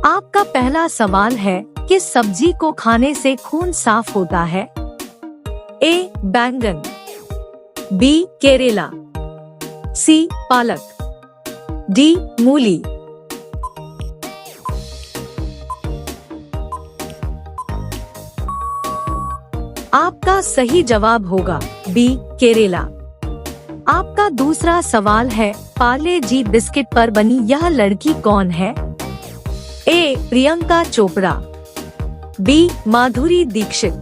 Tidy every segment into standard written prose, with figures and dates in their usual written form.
आपका पहला सवाल है, किस सब्जी को खाने से खून साफ होता है? ए. बैंगन, बी. केरेला, सी. पालक, डी. मूली। आपका सही जवाब होगा बी. केरेला। आपका दूसरा सवाल है, पार्ले जी बिस्किट पर बनी यह लड़की कौन है? ए. प्रियंका चोपड़ा, बी. माधुरी दीक्षित,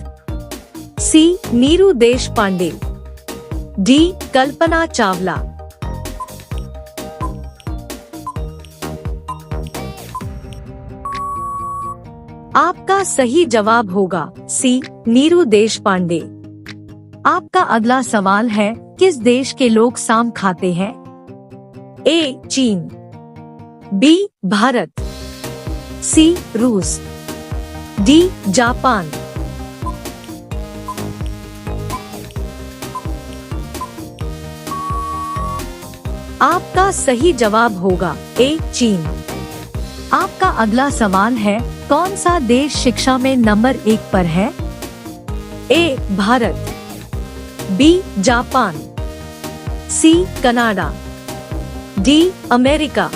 सी. नीरू देशपांडे, डी. कल्पना चावला। आपका सही जवाब होगा सी. नीरू देशपांडे। आपका अगला सवाल है, किस देश के लोग शाम खाते हैं? ए. चीन, बी. भारत, सी. रूस, डी. जापान। आपका सही जवाब होगा ए. चीन। आपका अगला सवाल है, कौन सा देश शिक्षा में नंबर 1 पर है? A. Bharat, B. Japan, C. Canada, D. America.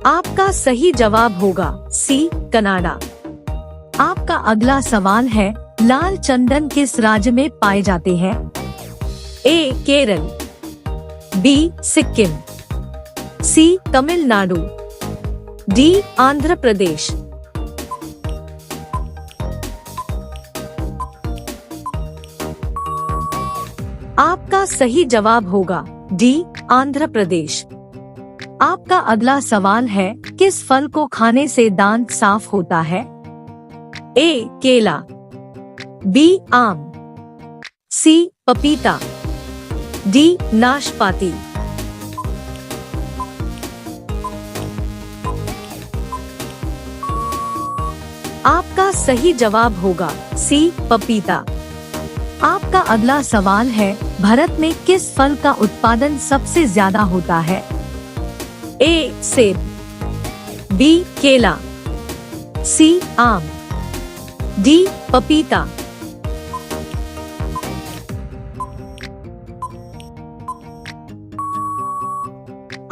आपका सही जवाब होगा सी. कनाडा। आपका अगला सवाल है, लाल चंदन किस राज्य में पाए जाते हैं? ए. केरल, बी. सिक्किम, सी. तमिलनाडु, डी. आंध्र प्रदेश। आपका सही जवाब होगा डी. आंध्र प्रदेश। आपका अगला सवाल है, किस फल को खाने से दांत साफ होता है? ए. केला, बी. आम, सी. पपीता, डी. नाशपाती। आपका सही जवाब होगा सी. पपीता। आपका अगला सवाल है, भारत में किस फल का उत्पादन सबसे ज्यादा होता है? ए. सेब, बी. केला, सी. आम, डी. पपीता।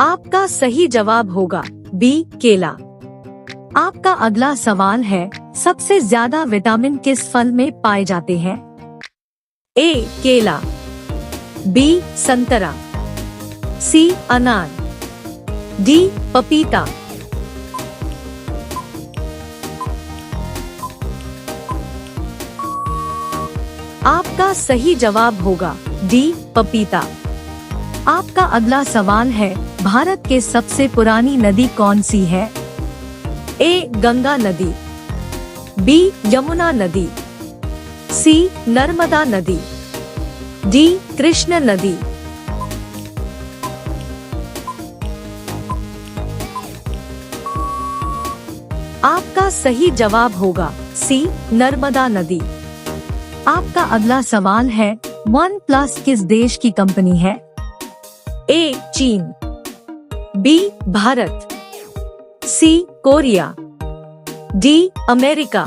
आपका सही जवाब होगा बी. केला। आपका अगला सवाल है, सबसे ज्यादा विटामिन किस फल में पाए जाते हैं? ए. केला, बी. संतरा, सी. अनार, डी. पपीता। आपका सही जवाब होगा डी. पपीता। आपका अगला सवाल है, भारत के सबसे पुरानी नदी कौन सी है? ए. गंगा नदी, बी. यमुना नदी, सी. नर्मदा नदी, डी. कृष्ण नदी। आपका सही जवाब होगा सी. नर्मदा नदी। आपका अगला सवाल है, वन प्लस किस देश की कंपनी है? ए. चीन, B. Bharat, C. Korea, D. America.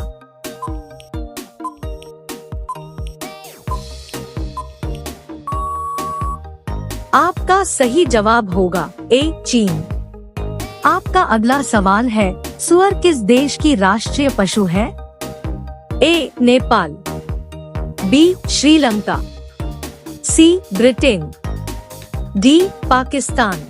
आपका सही जवाब होगा ए. चीन। आपका अगला सवाल है, सुअर किस देश की राष्ट्रीय पशु है? A. Nepal, B. Sri Lanka, C. Britain, D. Pakistan.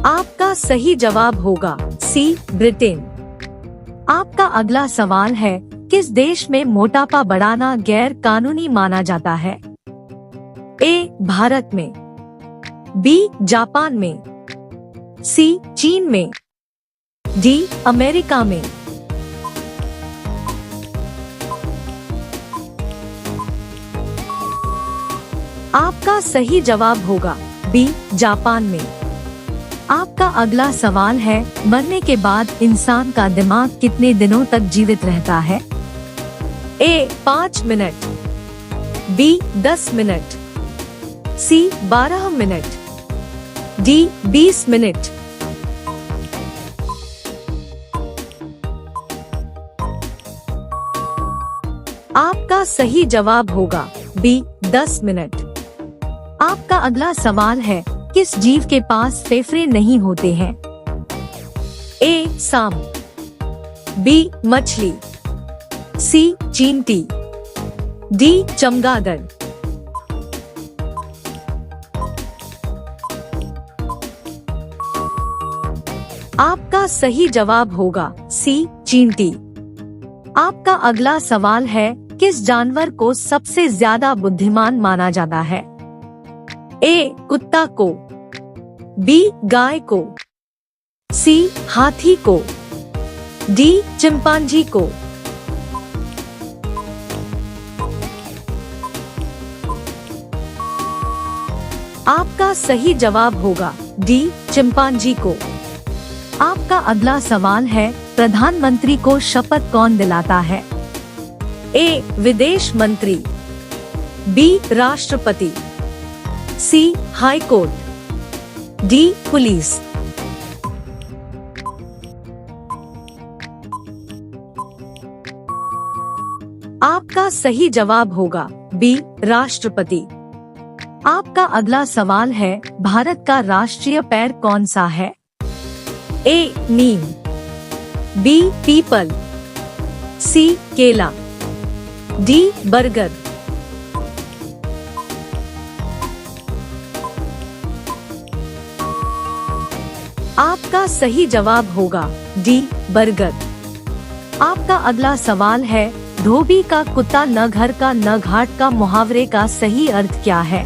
आपका सही जवाब होगा सी. ब्रिटेन। आपका अगला सवाल है, किस देश में मोटापा बढ़ाना गैर कानूनी माना जाता है? ए. भारत में, बी. जापान में, सी. चीन में, डी. अमेरिका में। आपका सही जवाब होगा बी. जापान में। आपका अगला सवाल है, मरने के बाद इंसान का दिमाग कितने दिनों तक जीवित रहता है? ए 5 मिनट, बी 10 मिनट, सी 12 मिनट, डी 20 मिनट। आपका सही जवाब होगा बी 10 मिनट। आपका अगला सवाल है, किस जीव के पास फेफड़े नहीं होते हैं? ए सांप, बी मछली, सी चींटी, डी चमगादड़। आपका सही जवाब होगा सी चींटी। आपका अगला सवाल है, किस जानवर को सबसे ज्यादा बुद्धिमान माना जाता है? ए कुत्ता को, बी गाय को, सी हाथी को, डी चिंपांजी को। आपका सही जवाब होगा डी चिंपांजी को। आपका अगला सवाल है, प्रधानमंत्री को शपथ कौन दिलाता है? ए विदेश मंत्री, बी राष्ट्रपति, सी हाई कोर्ट, डी पुलिस। आपका सही जवाब होगा बी राष्ट्रपति। आपका अगला सवाल है, भारत का राष्ट्रीय पेड़ कौन सा है? ए नीम, बी पीपल, सी केला, डी बरगद। आपका सही जवाब होगा डी बरगद। आपका अगला सवाल है, धोबी का कुत्ता न घर का न घाट का मुहावरे का सही अर्थ क्या है?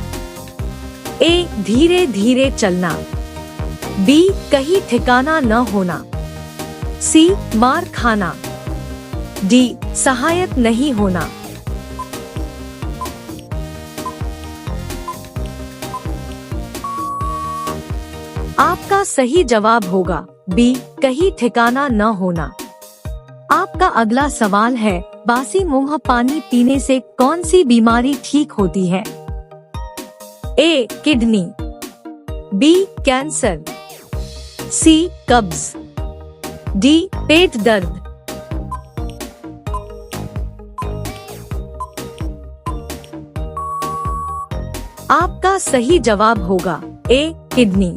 ए धीरे धीरे चलना, बी कहीं ठिकाना न होना, सी मार खाना, डी सहायक नहीं होना। आपका सही जवाब होगा बी कहीं ठिकाना न होना। आपका अगला सवाल है, बासी मुंह पानी पीने से कौन सी बीमारी ठीक होती है? ए किडनी, बी कैंसर, सी कब्ज, डी पेट दर्द। आपका सही जवाब होगा ए किडनी।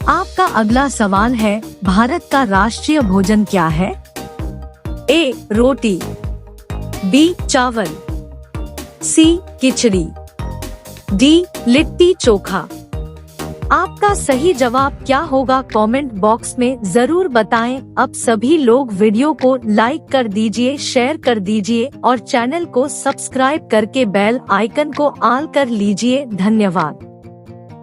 आपका अगला सवाल है, भारत का राष्ट्रीय भोजन क्या है? ए रोटी, बी चावल, सी खिचड़ी, डी लिट्टी चोखा। आपका सही जवाब क्या होगा? कमेंट बॉक्स में जरूर बताएं। अब सभी लोग वीडियो को लाइक कर दीजिए, शेयर कर दीजिए और चैनल को सब्सक्राइब करके बेल आइकन को ऑल कर लीजिए। धन्यवाद।